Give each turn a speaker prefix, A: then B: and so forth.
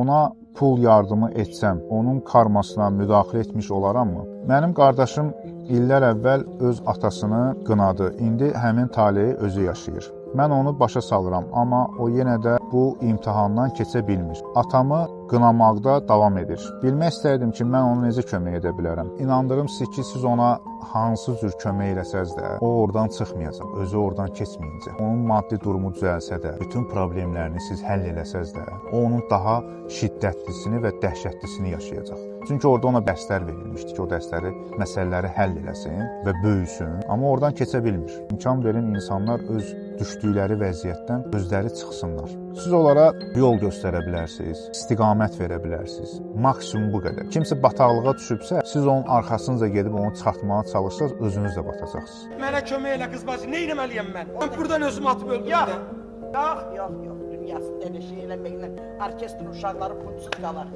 A: ona pul yardımı etsəm, onun karmasına müdaxilə etmiş olaramı? Mənim qardaşım illər əvvəl öz atasını qınadı. İndi həmin taleyi özü yaşayır. Mən onu başa salıram, amma o yenə də bu imtahandan keçə bilmir. Atamı qınamaqda davam edir. Bilmək istərdim ki, mən ona necə kömək edə bilərəm. İnandırım siz ki, siz ona hansı cür kömək eləsəz də, o oradan çıxmayacaq, özü oradan keçməyəcək. Onun maddi durumu düzəlsə də, bütün problemlərini siz həll eləsəz də, o onun daha şiddətlisini və dəhşətlisini yaşayacaq. Çünki orada ona dərslər verilmişdi ki, o dərsləri, məsələləri həll eləsin və böyüsün, amma oradan keçə bilmir. İmkan verin insanlar öz düşdükləri vəziyyətdən özləri çıxsınlar. Siz onlara yol göstərə bilərsiniz, istiqamət verə bilərsiniz. Maksimum bu qədər. Kimsə bataqlığa düşübsə, siz onun arxasınca gedib onu çıxartmağa çalışsanız, özünüz də batacaqsınız.
B: Mənə kömək elə qız bacı, nə etməliyəm mən? Mən buradan özümü atıb öldürürəm.
C: Yox, dünyasında elə şey eləməklə orkestrin uşaqları pulsuz qalar.